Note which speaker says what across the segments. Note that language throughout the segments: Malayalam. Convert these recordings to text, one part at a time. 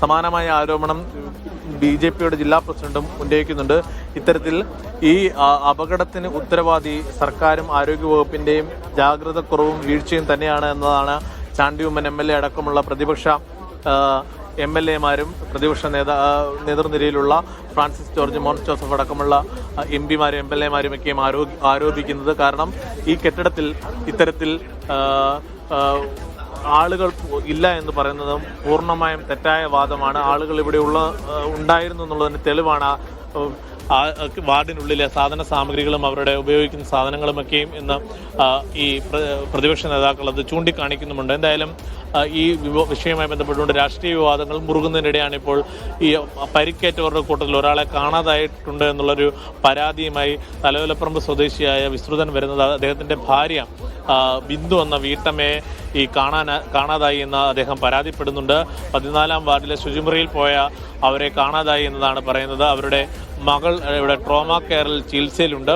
Speaker 1: സമാനമായ ആരോപണം BJPയുടെ ജില്ലാ പ്രസിഡന്റും ഉന്നയിക്കുന്നുണ്ട്. ഇത്തരത്തിൽ ഈ അപകടത്തിന് ഉത്തരവാദി സർക്കാരും ആരോഗ്യവകുപ്പിന്റെയും ജാഗ്രതക്കുറവും വീഴ്ചയും തന്നെയാണ് എന്നതാണ് ചാണ്ടി ഉമ്മൻ MLA അടക്കമുള്ള പ്രതിപക്ഷ MLA മാരും പ്രതിപക്ഷ നേതൃനിരയിലുള്ള ഫ്രാൻസിസ് ജോർജ്, മോൻസ് ജോസഫ് അടക്കമുള്ള MP മാരും MLA മാരും ഒക്കെയും ആരോപിക്കുന്നത്. കാരണം ഈ കെട്ടിടത്തിൽ ഇത്തരത്തിൽ ആളുകൾ ഇല്ല എന്ന് പറയുന്നതും പൂർണ്ണമായും തെറ്റായ വാദമാണ്. ആളുകൾ ഇവിടെ ഉണ്ടായിരുന്നു എന്നുള്ളതിന് തെളിവാണ് വാർഡിനുള്ളിലെ സാധന സാമഗ്രികളും അവരുടെ ഉപയോഗിക്കുന്ന സാധനങ്ങളുമൊക്കെയും ഇന്ന് ഈ പ്രതിപക്ഷ നേതാക്കൾ അത് ചൂണ്ടിക്കാണിക്കുന്നുമുണ്ട്. എന്തായാലും ഈ വിഷയവുമായി ബന്ധപ്പെട്ടുകൊണ്ട് രാഷ്ട്രീയ വിവാദങ്ങൾ മുറുകുന്നതിനിടെയാണ് ഇപ്പോൾ ഈ പരിക്കേറ്റവരുടെ കൂട്ടത്തിൽ ഒരാളെ കാണാതായിട്ടുണ്ട് എന്നുള്ളൊരു പരാതിയുമായി തലയോലപ്പറമ്പ് സ്വദേശിയായ വിസ്തൃതൻ വരുന്നത്. അദ്ദേഹത്തിന്റെ ഭാര്യ ബിന്ദു എന്ന വീട്ടമ്മയെ ഈ കാണാതായി എന്ന് അദ്ദേഹം പരാതിപ്പെടുന്നുണ്ട്. 14-ാം വാർഡിലെ ശുചിമുറിയിൽ പോയ അവരെ കാണാതായി എന്നതാണ് പറയുന്നത്. അവരുടെ മകൾ ഇവിടെ ട്രോമ കെയറിൽ ചികിത്സയിലുണ്ട്.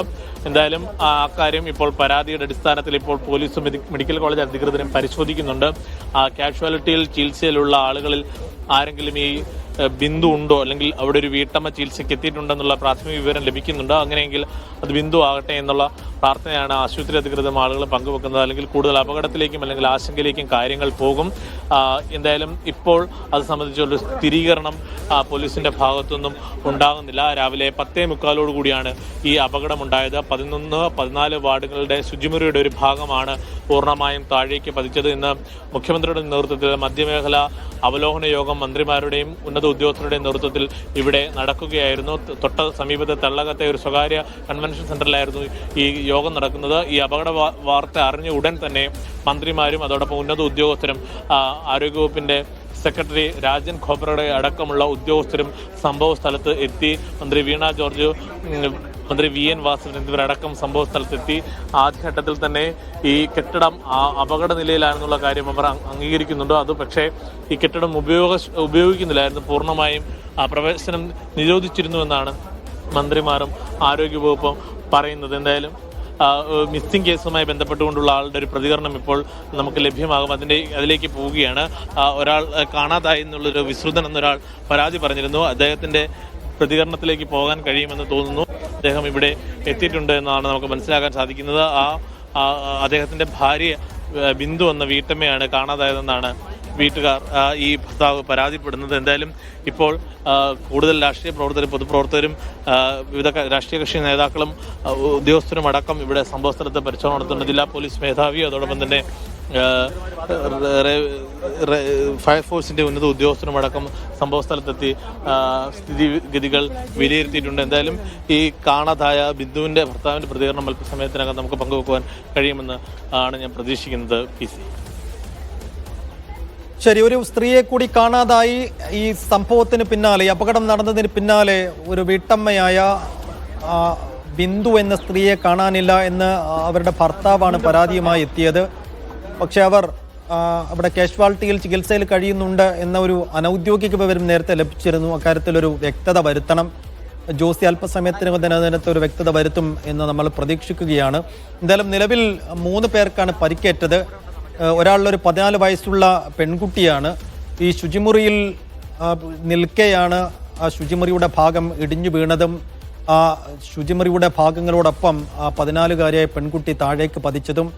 Speaker 1: എന്തായാലും അക്കാര്യം ഇപ്പോൾ പരാതിയുടെ അടിസ്ഥാനത്തിൽ ഇപ്പോൾ പോലീസും മെഡിക്കൽ കോളേജ് അധികൃതരും പരിശോധിക്കുന്നുണ്ട്. കാഷ്വാലിറ്റിയിൽ ചികിത്സയിലുള്ള ആളുകളിൽ ആരെങ്കിലും ഈ ബിന്ദു ഉണ്ടോ, അല്ലെങ്കിൽ അവിടെ ഒരു വീട്ടമ്മ ചികിത്സയ്ക്ക് എത്തിയിട്ടുണ്ടെന്നുള്ള പ്രാഥമിക വിവരം ലഭിക്കുന്നുണ്ടോ. അങ്ങനെയെങ്കിൽ അത് ബിന്ദു ആകട്ടെ എന്നുള്ള പ്രാർത്ഥനയാണ് ആശുപത്രി അധികൃതരും ആളുകൾ പങ്കുവെക്കുന്നത്. അല്ലെങ്കിൽ കൂടുതൽ അപകടത്തിലേക്കും അല്ലെങ്കിൽ ആശങ്കയിലേക്കും കാര്യങ്ങൾ പോകും. എന്തായാലും ഇപ്പോൾ അത് സംബന്ധിച്ചുള്ള സ്ഥിരീകരണം പോലീസിന്റെ ഭാഗത്തുനിന്നും ഉണ്ടാകുന്നില്ല. രാവിലെ 10:45 ഈ അപകടമുണ്ടായത്. 11-14 വാർഡുകളുടെ ശുചിമുറിയുടെ ഒരു ഭാഗമാണ് പൂർണ്ണമായും താഴേക്ക് പതിച്ചത്. ഇന്ന് മുഖ്യമന്ത്രിയുടെ നേതൃത്വത്തിൽ മധ്യമേഖല അവലോകന യോഗം മന്ത്രിമാരുടെയും ഉന്നത ഉദ്യോഗസ്ഥരുടെയും നേതൃത്വത്തിൽ ഇവിടെ നടക്കുകയായിരുന്നു. തൊട്ട സമീപത്തെ തള്ളകത്തെ ഒരു സ്വകാര്യ കൺവെൻഷൻ സെന്ററിലായിരുന്നു ഈ യോഗം നടക്കുന്നത്. ഈ അപകട വാർത്ത അറിഞ്ഞ ഉടൻ തന്നെ മന്ത്രിമാരും അതോടൊപ്പം ഉന്നത ഉദ്യോഗസ്ഥരും ആരോഗ്യവകുപ്പിന്റെ സെക്രട്ടറി രാജൻ ഖോബ്രയുടെ അടക്കമുള്ള ഉദ്യോഗസ്ഥരും സംഭവ സ്ഥലത്ത് എത്തി. മന്ത്രി വീണ ജോർജ്, മന്ത്രി VN വാസവൻ എന്നിവരടക്കം സംഭവ സ്ഥലത്തെത്തി. ആദ്യഘട്ടത്തിൽ തന്നെ ഈ കെട്ടിടം അപകട നിലയിലാണെന്നുള്ള കാര്യം അവർ അംഗീകരിക്കുന്നുണ്ട്. അത് പക്ഷേ ഈ കെട്ടിടം ഉപയോഗിക്കുന്നില്ലായിരുന്നു, പൂർണ്ണമായും പ്രവേശനം നിരോധിച്ചിരുന്നുവെന്നാണ് മന്ത്രിമാരും ആരോഗ്യവകുപ്പും പറയുന്നത്. എന്തായാലും മിസ്സിംഗ് കേസുമായി ബന്ധപ്പെട്ടുകൊണ്ടുള്ള ആളുടെ ഒരു പ്രതികരണം ഇപ്പോൾ നമുക്ക് ലഭ്യമാകും. അതിലേക്ക് പോവുകയാണ്. ഒരാൾ കാണാതായി എന്നുള്ളൊരു വിസ്തൃതൻ എന്നൊരാൾ പരാതി പറഞ്ഞിരുന്നു. അദ്ദേഹത്തിന്റെ പ്രതികരണത്തിലേക്ക് പോകാൻ കഴിയുമെന്ന് തോന്നുന്നു. അദ്ദേഹം ഇവിടെ എത്തിയിട്ടുണ്ട് എന്നാണ് നമുക്ക് മനസ്സിലാക്കാൻ സാധിക്കുന്നത്. അദ്ദേഹത്തിന്റെ ഭാര്യ ബിന്ദു എന്ന വീട്ടമ്മയാണ് കാണാതായതെന്നാണ് വീട്ടുകാർ ഈ ഭർത്താവ് പരാതിപ്പെടുന്നത്. എന്തായാലും ഇപ്പോൾ കൂടുതൽ രാഷ്ട്രീയ പ്രവർത്തകരും പൊതുപ്രവർത്തകരും വിവിധ രാഷ്ട്രീയ കക്ഷി നേതാക്കളും ഉദ്യോഗസ്ഥരും അടക്കം ഇവിടെ സംഭവസ്ഥലത്ത് പരിശോധന നടത്തുന്ന ജില്ലാ പോലീസ് മേധാവി അതോടൊപ്പം തന്നെ ഫയർഫോഴ്സിന്റെ ഉന്നത ഉദ്യോഗസ്ഥരും അടക്കം സംഭവസ്ഥലത്തെത്തി സ്ഥിതിഗതികൾ വിലയിരുത്തിയിട്ടുണ്ട്. എന്തായാലും ഈ കാണാതായ ബിന്ദുവിന്റെ ഭർത്താവിന്റെ പ്രതികരണം അല്പസമയത്തിനകം നമുക്ക് പങ്കുവെക്കുവാൻ കഴിയുമെന്ന് ആണ് ഞാൻ പ്രതീക്ഷിക്കുന്നത്. PC
Speaker 2: ശരി, ഒരു സ്ത്രീയെ കൂടി കാണാതായി. ഈ സംഭവത്തിന് പിന്നാലെ, ഈ അപകടം നടന്നതിന് പിന്നാലെ ഒരു വീട്ടമ്മയായ ബിന്ദു എന്ന സ്ത്രീയെ കാണാനില്ല എന്ന് അവരുടെ ഭർത്താവാണ് പരാതിയുമായി എത്തിയത്. പക്ഷെ അവർ അവിടെ കാഷ്വാലിറ്റിയിൽ ചികിത്സയിൽ കഴിയുന്നുണ്ട് എന്ന ഒരു അനൌദ്യോഗിക വിവരം നേരത്തെ ലഭിച്ചിരുന്നു. അക്കാര്യത്തിലൊരു വ്യക്തത വരുത്തണം. ജോസി അല്പസമയത്തിനകം തന്നെ അതിനകത്ത് ഒരു വ്യക്തത വരുത്തും എന്ന് നമ്മൾ പ്രതീക്ഷിക്കുകയാണ്. എന്തായാലും നിലവിൽ 3 പേർക്കാണ് പരിക്കേറ്റത്. ഒരാളൊരു 14 വയസ്സുള്ള പെൺകുട്ടിയാണ്. ഈ ശുചിമുറിയിൽ നിൽക്കെയാണ് ആ ശുചിമുറിയുടെ ഭാഗം ഇടിഞ്ഞു വീണതും ആ ശുചിമുറിയുടെ ഭാഗങ്ങളോടൊപ്പം ആ 14-കാരിയായ പെൺകുട്ടി താഴേക്ക് പതിച്ചതും.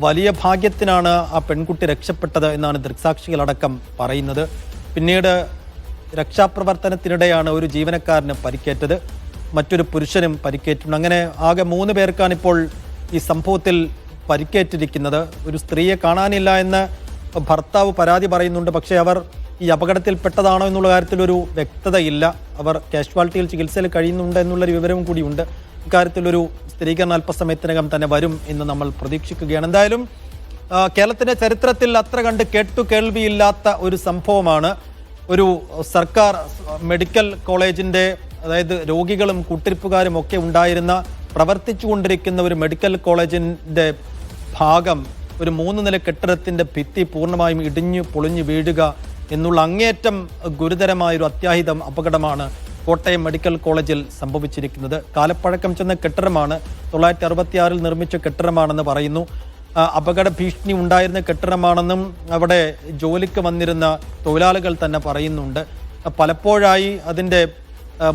Speaker 2: വലിയ ഭാഗ്യത്തിനാണ് ആ പെൺകുട്ടി രക്ഷപ്പെട്ടത് എന്നാണ് ദൃക്സാക്ഷികളടക്കം പറയുന്നത്. പിന്നീട് രക്ഷാപ്രവർത്തനത്തിനിടെയാണ് ഒരു ജീവനക്കാരന് പരിക്കേറ്റത്, മറ്റൊരു പുരുഷനും പരിക്കേറ്റിട്ടുണ്ട്. അങ്ങനെ ആകെ 3 പേർക്കാണ് ഇപ്പോൾ ഈ സംഭവത്തിൽ പരിക്കേറ്റിരിക്കുന്നത്. ഒരു സ്ത്രീയെ കാണാനില്ല എന്ന് ഭർത്താവ് പരാതി പറയുന്നുണ്ട്. പക്ഷേ അവർ ഈ അപകടത്തിൽപ്പെട്ടതാണോ എന്നുള്ള കാര്യത്തിലൊരു വ്യക്തതയില്ല. അവർ കാഷ്വാലിറ്റിയിൽ ചികിത്സയിൽ കഴിയുന്നുണ്ട് എന്നുള്ളൊരു വിവരവും കൂടിയുണ്ട്. ഇക്കാര്യത്തിലൊരു സ്ഥിരീകരണം അല്പസമയത്തിനകം തന്നെ വരും എന്ന് നമ്മൾ പ്രതീക്ഷിക്കുകയാണ്. എന്തായാലും കേരളത്തിന്റെ ചരിത്രത്തിൽ അത്ര കണ്ട് കേൾവിയില്ലാത്ത ഒരു സംഭവമാണ്. ഒരു സർക്കാർ മെഡിക്കൽ കോളേജിന്റെ, അതായത് രോഗികളും കൂട്ടിരിപ്പുകാരും ഒക്കെ ഉണ്ടായിരുന്ന പ്രവർത്തിച്ചുകൊണ്ടിരിക്കുന്ന ഒരു മെഡിക്കൽ കോളേജിന്റെ ഭാഗം, ഒരു 3 നില കെട്ടിടത്തിന്റെ ഭിത്തി പൂർണ്ണമായും ഇടിഞ്ഞു പൊളിഞ്ഞു വീഴുക എന്നുള്ള അങ്ങേയറ്റം ഗുരുതരമായൊരു അത്യാഹിതം അപകടമാണ് കോട്ടയം മെഡിക്കൽ കോളേജിൽ സംഭവിച്ചിരിക്കുന്നത്. കാലപ്പഴക്കം ചെന്ന കെട്ടിടമാണ്, 1966 നിർമ്മിച്ച കെട്ടിടമാണെന്ന് പറയുന്നു. അപകട ഭീഷണി ഉണ്ടായിരുന്ന കെട്ടിടമാണെന്നും അവിടെ ജോലിക്ക് വന്നിരുന്ന തൊഴിലാളികൾ തന്നെ പറയുന്നുണ്ട്. പലപ്പോഴായി അതിൻ്റെ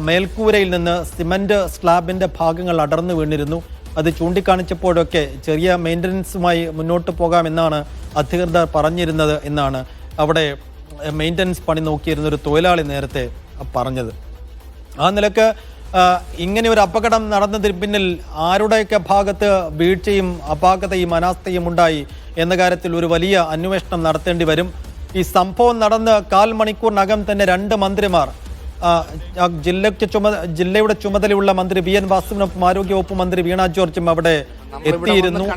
Speaker 2: മേൽക്കൂരയിൽ നിന്ന് സിമന്റ് സ്ലാബിൻ്റെ ഭാഗങ്ങൾ അടർന്നു വീണിരുന്നു. അത് ചൂണ്ടിക്കാണിച്ചപ്പോഴൊക്കെ ചെറിയ മെയിൻ്റനൻസുമായി മുന്നോട്ട് പോകാമെന്നാണ് അധികൃതർ പറഞ്ഞിരുന്നത് എന്നാണ് അവിടെ മെയിൻ്റനൻസ് പണി നോക്കിയിരുന്ന ഒരു തൊഴിലാളി നേരത്തെ പറഞ്ഞത്. ആ നിലക്ക് ഇങ്ങനെ ഒരു അപകടം നടന്നതിന് പിന്നിൽ ആരുടെയൊക്കെ ഭാഗത്ത് വീഴ്ചയും അപാകതയും അനാസ്ഥയും ഉണ്ടായി എന്ന കാര്യത്തിൽ ഒരു വലിയ അന്വേഷണം നടത്തേണ്ടി വരും. ഈ സംഭവം നടന്ന് 1/4 മണിക്കൂറിനകം തന്നെ 2 മന്ത്രിമാർ, ജില്ലയുടെ ചുമതലയുള്ള മന്ത്രി വി എൻ വാസുവിനൊപ്പം ആരോഗ്യവകുപ്പ് മന്ത്രി വീണ ജോർജും അവിടെ എത്തിയിരുന്നു.